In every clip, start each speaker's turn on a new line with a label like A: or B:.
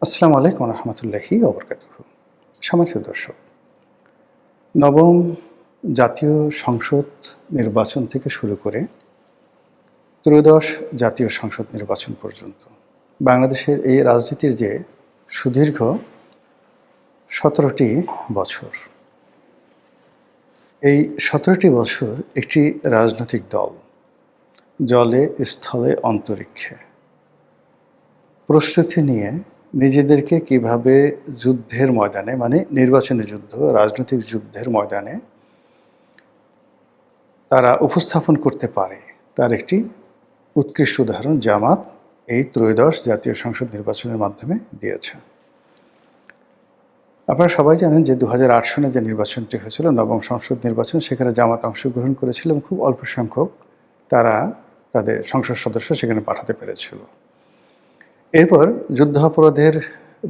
A: আসসালামু আলাইকুম রহমতুল্লাহি ওবরকাতুহু। সম্মানিত দর্শক, নবম জাতীয় সংসদ নির্বাচন থেকে শুরু করে ত্রয়োদশ জাতীয় সংসদ নির্বাচন পর্যন্ত বাংলাদেশের এই রাজনীতির যে সুদীর্ঘ ১৭টি বছর, এই ১৭টি বছর একটি রাজনৈতিক দল জলে, স্থলে, অন্তরিক্ষে প্রস্তুতি নিয়ে নিজেদেরকে কিভাবে যুদ্ধের ময়দানে, মানে নির্বাচনী যুদ্ধ, রাজনৈতিক যুদ্ধের ময়দানে তারা উপস্থাপন করতে পারে, তার একটি উৎকৃষ্ট উদাহরণ জামাত এই ত্রয়োদশ জাতীয় সংসদ নির্বাচনের মাধ্যমে দিয়েছে। আপনারা সবাই জানেন যে ২০০৮ সনে যে নির্বাচনটি হয়েছিল, নবম সংসদ নির্বাচন, সেখানে জামাত অংশগ্রহণ করেছিল এবং খুব অল্প সংখ্যক তারা তাদের সংসদ সদস্য সেখানে পাঠাতে পেরেছিল। এরপর যুদ্ধাপরাধের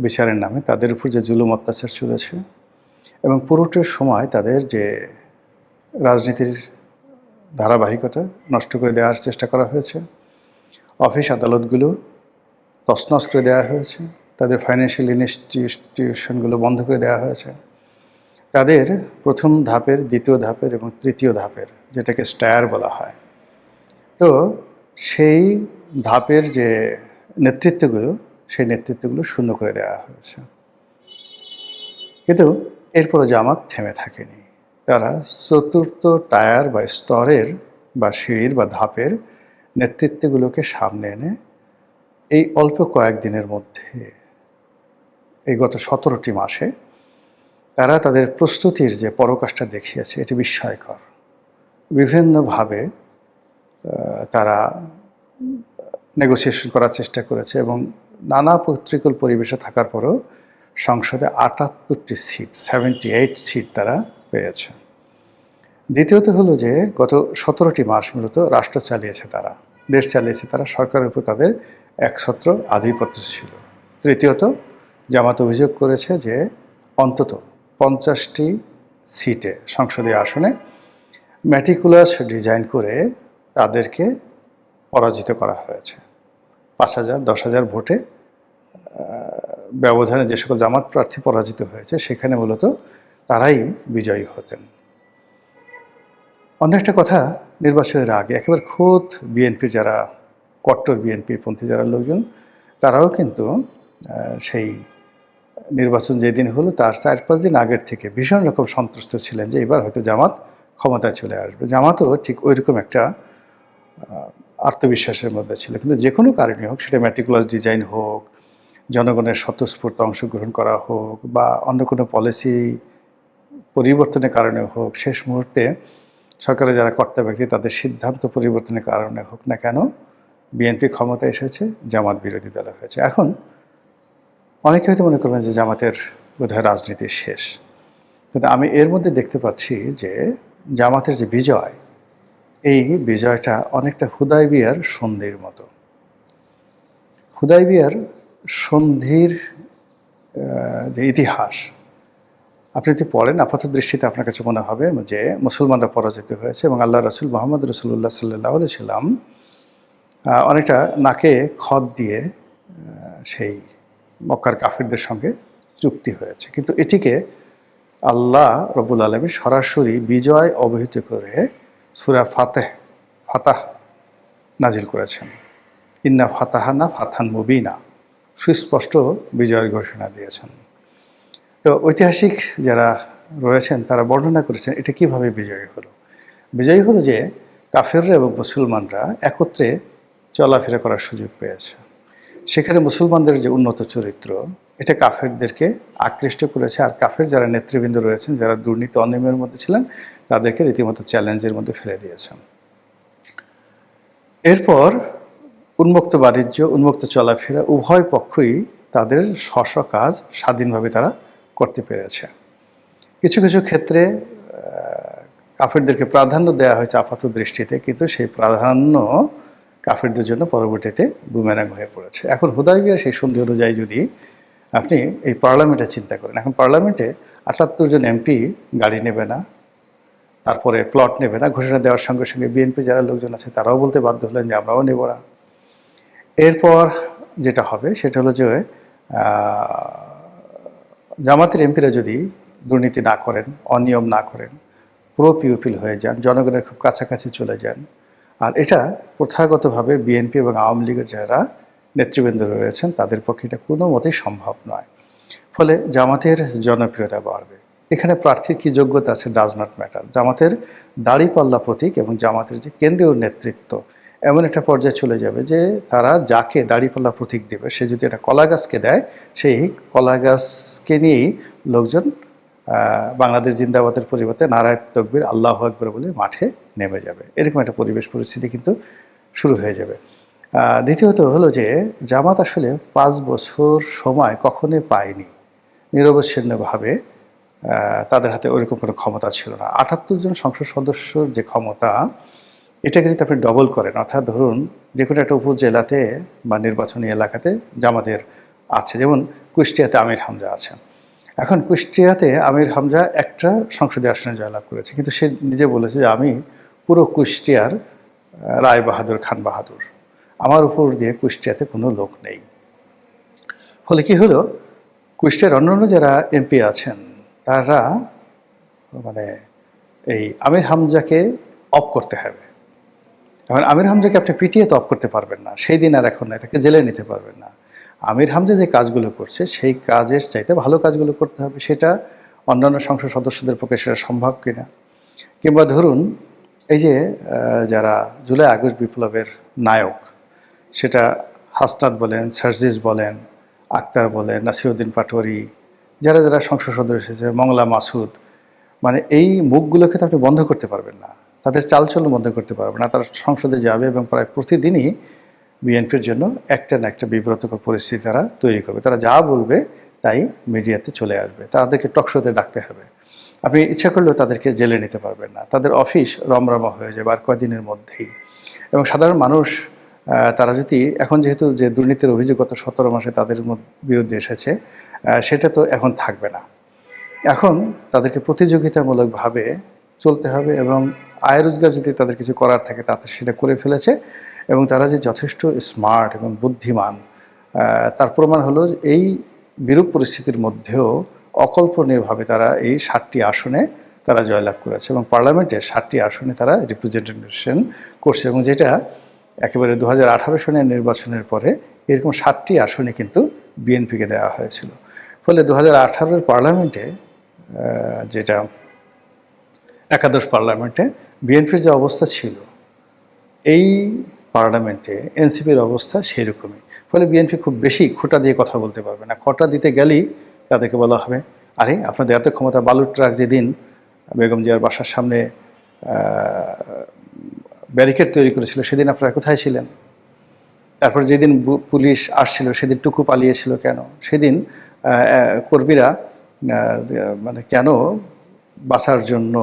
A: বিচারের নামে তাদের উপর যে জুলুম অত্যাচার চলেছে এবং পুরোটার সময় তাদের যে রাজনীতির ধারাবাহিকতা নষ্ট করে দেওয়ার চেষ্টা করা হয়েছে, অফিস আদালতগুলো তছনছ করে দেওয়া হয়েছে, তাদের ফাইন্যান্সিয়াল ইনস্টিটিউশনগুলো বন্ধ করে দেওয়া হয়েছে, তাদের প্রথম ধাপের, দ্বিতীয় ধাপের এবং তৃতীয় ধাপের, যেটাকে স্টায়ার বলা হয়, তো সেই ধাপের যে নেতৃত্বগুলো, সেই নেতৃত্বগুলো শূন্য করে দেওয়া হয়েছে। কিন্তু এরপরও জামাত থেমে থাকেনি। তারা চতুর্থ টায়ার বা স্তরের বা সিঁড়ির বা ধাপের নেতৃত্বগুলোকে সামনে এনে এই অল্প কয়েকদিনের মধ্যে, এই গত ১৭টি মাসে তারা তাদের প্রস্তুতির যে পরাকাষ্ঠা দেখিয়েছে, এটি বিস্ময়কর। বিভিন্নভাবে তারা নেগোসিয়েশন করার চেষ্টা করেছে এবং নানা প্রতিকূল পরিবেশে থাকার পরেও সংসদে ৭৮টি সিট, 78 সিট তারা পেয়েছে। দ্বিতীয়ত হলো যে গত ১৭টি মাস মূলত রাষ্ট্র চালিয়েছে তারা, দেশ চালিয়েছে তারা, সরকারের উপর তাদের একছত্র আধিপত্য ছিল। তৃতীয়ত, জামাত অভিযোগ করেছে যে অন্তত ৫০টি সিটে, সংসদীয় আসনে ম্যাটিকুলাস ডিজাইন করে তাদেরকে পরাজিত করা হয়েছে। ৫,০০০, ১০,০০০ ভোটে ব্যবধানে যে সকল জামাত প্রার্থী পরাজিত হয়েছে, সেখানে মূলত তারাই বিজয়ী হতেন। অন্য একটা কথা, নির্বাচনের আগে একেবারে খোদ বিএনপির যারা কট্টর বিএনপিপন্থী যারা লোকজন, তারাও কিন্তু সেই নির্বাচন যেদিন হলো তার ৪-৫ দিন আগের থেকে ভীষণ রকম সন্ত্রস্ত ছিলেন যে এবার হয়তো জামাত ক্ষমতায় চলে আসবে। জামাতও ঠিক ওইরকম একটা আত্মবিশ্বাসের মধ্যে ছিল। কিন্তু যে কোনো কারণে হোক, সেটা ম্যাটিকুলাস ডিজাইন হোক, জনগণের স্বতঃস্ফূর্ত অংশগ্রহণ করা হোক, বা অন্য কোনো পলিসি পরিবর্তনের কারণে হোক, শেষ মুহূর্তে সরকারের যারা কর্তা ব্যক্তি তাদের সিদ্ধান্ত পরিবর্তনের কারণে হোক না কেন, বিএনপি ক্ষমতায় এসেছে, জামাত বিরোধী দল হয়েছে। এখন অনেকে হয়তো মনে করবেন যে জামাতের বোধহয় রাজনীতি শেষ, কিন্তু আমি এর মধ্যে দেখতে পাচ্ছি যে জামাতের যে বিজয়, এই বিজয়টা অনেকটা হুদায়বিয়ার সন্ধির মতো। হুদায়বিয়ার সন্ধির যে ইতিহাস আপনি যদি পড়েন, আপাত দৃষ্টিতে আপনার কাছে মনে হবে যে মুসলমানরা পরাজিত হয়েছে এবং আল্লাহ রসুল মোহাম্মদ রসুল্লাহ সাল্লাহ সাল্লাম অনেকটা নাকে খত দিয়ে সেই মক্কার কাফিরদের সঙ্গে চুক্তি হয়েছে। কিন্তু এটিকে আল্লাহ রব্বুল আলমী সরাসরি বিজয় অবহিত করে সূরা ফাতাহ নাজিল করেছেন। ইন্না ফাতাহানা ফাতহান মুবিনা, সুস্পষ্ট বিজয়ের ঘোষণা দিয়েছেন। তো ঐতিহাসিক যারা রয়েছেন তারা বর্ণনা করেছেন এটা কিভাবে বিজয়ী হলো। বিজয়ী হলো যে কাফেররা এবং মুসলমানরা একত্রে চলাফেরা করার সুযোগ পেয়েছে। সেখানে মুসলমানদের যে উন্নত চরিত্র, এটা কাফেরদেরকে আকৃষ্ট করেছে। আর কাফের যারা নেতৃবৃন্দ রয়েছেন, যারা দুর্নীতি অনিয়মের মধ্যে ছিলেন, তাদেরকে রীতিমতো চ্যালেঞ্জের মধ্যে ফেলে দিয়েছেন। এরপর উন্মুক্ত বাণিজ্য, উন্মুক্ত চলাফেরা, উভয় পক্ষই তাদের স্ব কাজ স্বাধীনভাবে তারা করতে পেরেছে। কিছু কিছু ক্ষেত্রে কাফেরদেরকে প্রাধান্য দেওয়া হয়েছে আপাত দৃষ্টিতে, কিন্তু সেই প্রাধান্য কাফেরদের জন্য পরবর্তীতে বুমেরাং হয়ে পড়েছে। এখন হুদায়বিয়ার সেই সন্ধি অনুযায়ী যদি আপনি এই পার্লামেন্টে চিন্তা করেন, এখন পার্লামেন্টে ৭৮ জন এমপি গাড়ি নেবে না, তারপরে প্লট নেবে না, ঘোষণা দেওয়ার সঙ্গে সঙ্গে বিএনপি যারা লোকজন আছে তারাও বলতে বাধ্য হলেন যে আমরাও নেব না। এরপর যেটা হবে সেটা হলো যে জামাতের এমপিরা যদি দুর্নীতি না করেন, অনিয়ম না করেন, প্রো পিউপিল হয়ে যান, জনগণের খুব কাছাকাছি চলে যান, আর এটা প্রথাগতভাবে বিএনপি এবং আওয়ামী লীগের যারা নেতৃবৃন্দ রয়েছেন তাদের পক্ষে এটা কোনো মতেই সম্ভব নয়। ফলে জামাতের জনপ্রিয়তা বাড়বে। এখানে প্রার্থীর কী যোগ্যতা আছে ডাজ নট ম্যাটার। জামাতের দাড়িপাল্লা প্রতীক এবং জামাতের যে কেন্দ্রীয় নেতৃত্ব এমন একটা পর্যায়ে চলে যাবে যে তারা যাকে দাড়িপাল্লা প্রতীক দেবে সে যদি একটা কলা গাছকে দেয়, সেই কলা গাছকে নিয়েই লোকজন বাংলাদেশ জিন্দাবাদের পরিবর্তে নারায়ণ তকবীর আল্লাহু আকবার বলে মাঠে নেমে যাবে। এরকম একটা পরিবেশ পরিস্থিতি কিন্তু শুরু হয়ে যাবে। দ্বিতীয়ত হলো যে জামাত আসলে 5 বছর সময় কখনোই পায়নি। নিরবচ্ছিন্নভাবে তাদের হাতে ওইরকম কোনো ক্ষমতা ছিল না। 78 জন সংসদ সদস্যর যে ক্ষমতা, এটাকে যদি আপনি ডবল করেন, অর্থাৎ ধরুন যে কোনো একটা উপজেলাতে বা নির্বাচনী এলাকাতে জামাতের আছে, যেমন কুষ্টিয়াতে আমির হামজা আছেন। এখন কুষ্টিয়াতে আমির হামজা একটা সংসদীয় আসনে জয়লাভ করেছে, কিন্তু সে নিজে বলেছে যে আমি পুরো কুষ্টিয়ার রায় বাহাদুর খান বাহাদুর, আমার উপর দিয়ে কুষ্টিয়াতে কোনো লোক নেই। ফলে কি হলো, কুষ্টিয়ার অন্যান্য যারা এমপি আছেন তারা মানে এই আমির হামজাকে অফ করতে হবে। এখন আমির হামজাকে আপনি পিটিয়ে তো অফ করতে পারবেন না, সেই দিন আর এখন নাই, তাকে জেলে নিতে পারবেন না। আমির হামজা যে কাজগুলো করছে সেই কাজের চাইতে ভালো কাজগুলো করতে হবে, সেটা অন্যান্য সংসদ সদস্যদের পক্ষে সেটা সম্ভব কিনা। কিংবা ধরুন এই যে যারা জুলাই আগস্ট বিপ্লবের নায়ক, সেটা হাসনাত বলেন, সার্জিস বলেন, আক্তার বলেন, নাসিরউদ্দিন পাটোয়ারি, যারা যারা সংসদ সদস্য এসেছে, মংলা মাসুদ, মানে এই মুখগুলোকে তো আপনি বন্ধ করতে পারবেন না, তাদের চালচলন বন্ধ করতে পারবেন না। তারা সংসদে যাবে এবং প্রায় প্রতিদিনই বিএনপির জন্য একটা না একটা বিব্রতকর পরিস্থিতি তারা তৈরি করবে। তারা যা বলবে তাই মিডিয়াতে চলে আসবে, তাদেরকে টকশোতে ডাকতে হবে। আপনি ইচ্ছা করলেও তাদেরকে জেলে নিতে পারবেন না, তাদের অফিস রমরমা হয়ে যাবে আর কয়দিনের মধ্যেই। এবং সাধারণ মানুষ তারা যদি এখন যেহেতু যে দুর্নীতির অভিযোগ গত 17 মাসে তাদের বিরুদ্ধে এসেছে, সেটা তো এখন থাকবে না। এখন তাদেরকে প্রতিযোগিতামূলকভাবে চলতে হবে এবং আয় রোজগার যদি তাদের কিছু করার থাকে তাতে সেটা করে ফেলেছে। এবং তারা যে যথেষ্ট স্মার্ট এবং বুদ্ধিমান, তার প্রমাণ হলো এই বিরূপ পরিস্থিতির মধ্যেও অকল্পনীয়ভাবে তারা এই 7টি আসনে তারা জয়লাভ করেছে এবং পার্লামেন্টের 7টি আসনে তারা রিপ্রেজেন্টেশন করছে। এবং যেটা একেবারে 2018 সনের নির্বাচনের পরে এরকম 7টি আসনে কিন্তু বিএনপিকে দেওয়া হয়েছিল। ফলে 2018-এর পার্লামেন্টে, যেটা একাদশ পার্লামেন্টে বিএনপির যে অবস্থা ছিল, এই পার্লামেন্টে এনসিপির অবস্থা সেই রকমই। ফলে বিএনপি খুব বেশি খোঁটা দিয়ে কথা বলতে পারবে না। খোঁটা দিতে গেলেই তাদেরকে বলা হবে, আরে আপনাদের এত ক্ষমতা, বালুর ট্রাক যেদিন বেগম জিয়ার বাসার সামনে ব্যারিকেড তৈরি করেছিল সেদিন আপনারা কোথায় ছিলেন? তারপর যেদিন পুলিশ আসছিল সেদিন টুকু পালিয়েছিল কেন? সেদিন কর্মীরা মানে কেন বাঁচার জন্য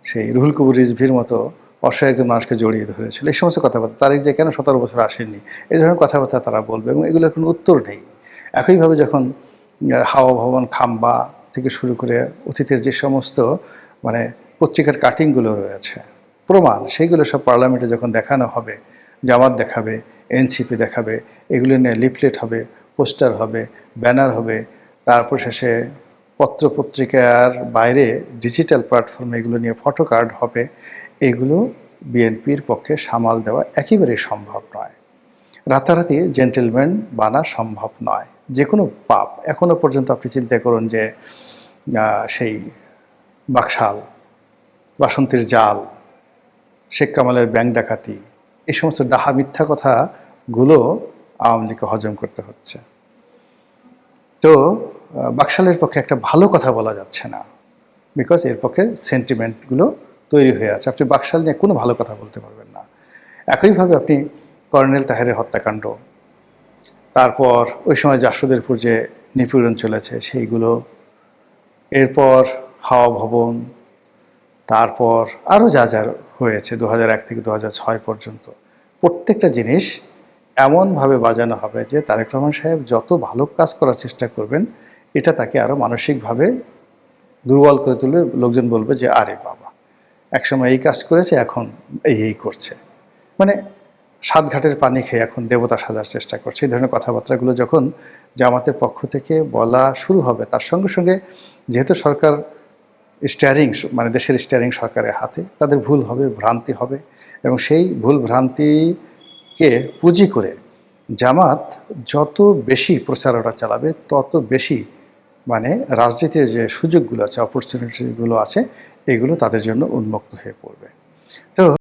A: সেই রুহুল কবির রিজভির মতো অসহায় একজন মানুষকে জড়িয়ে ধরেছিল? এই সমস্ত কথাবার্তা, তারিখ যে কেন 17 বছর আসেননি, এই ধরনের কথাবার্তা তারা বলবে এবং এগুলোর কোনো উত্তর নেই। একইভাবে যখন হাওয়া ভবন, খাম্বা থেকে শুরু করে অতীতের যে সমস্ত মানে পত্রিকার কাটিংগুলো রয়েছে, প্রমাণ, সেইগুলো সব পার্লামেন্টে যখন দেখানো হবে, জামাত দেখাবে, এনসিপি দেখাবে, এগুলো নিয়ে লিফলেট হবে, পোস্টার হবে, ব্যানার হবে, তারপর শেষে পত্রপত্রিকার বাইরে ডিজিটাল প্ল্যাটফর্মে এগুলো নিয়ে ফটো কার্ড হবে। এগুলো বিএনপির পক্ষে সামাল দেওয়া একেবারেই সম্ভব নয়। রাতারাতি জেন্টেলম্যান বানা সম্ভব নয়। যে কোনো পাপ, এখনও পর্যন্ত আপনি চিন্তা করুন যে সেই বাকশাল, বাসন্তীর জাল, শেখ কামালের ব্যাংক ডাকাতি, এই সমস্ত ডাহা মিথ্যা কথাগুলো আওয়ামী লীগকে হজম করতে হচ্ছে। তো বাকশালের পক্ষে একটা ভালো কথা বলা যাচ্ছে না, বিকজ এর পক্ষে সেন্টিমেন্টগুলো তৈরি হয়ে আছে। আপনি বাকশাল নিয়ে কোনো ভালো কথা বলতে পারবেন না। একইভাবে আপনি কর্নেল তাহেরের হত্যাকাণ্ড, তারপর ওই সময় জাসদের যে নিপীড়ন চলেছে সেইগুলো, এরপর হাওয়া ভবন, তারপর আরও যা যা হয়েছে 2001 থেকে 2006 পর্যন্ত, প্রত্যেকটা জিনিস এমনভাবে বাজানো হবে যে তারেক রহমান সাহেব যত ভালো কাজ করার চেষ্টা করবেন এটা তাকে আরও মানসিকভাবে দুর্বল করে তুলবে। লোকজন বলবে যে আরে বাবা, একসময় এই কাজ করেছে, এখন এই করছে। মানে সাত ঘাটের পানি খেয়ে এখন দেবতা সাজার চেষ্টা করছে। এই ধরনের কথাবার্তাগুলো যখন জামাতের পক্ষ থেকে বলা শুরু হবে, তার সঙ্গে সঙ্গে যেহেতু সরকার স্টিয়ারিং, মানে দেশের স্টিয়ারিং সরকারের হাতে, তাদের ভুল হবে, ভ্রান্তি হবে, এবং সেই ভুল ভ্রান্তিকে পুঁজি করে জামাত যত বেশি প্রচারণা চালাবে, তত বেশি মানে রাজনীতির যে সুযোগগুলো আছে, অপরচুনিটিগুলো আছে, এগুলো তাদের জন্য উন্মুক্ত হয়ে পড়বে। তো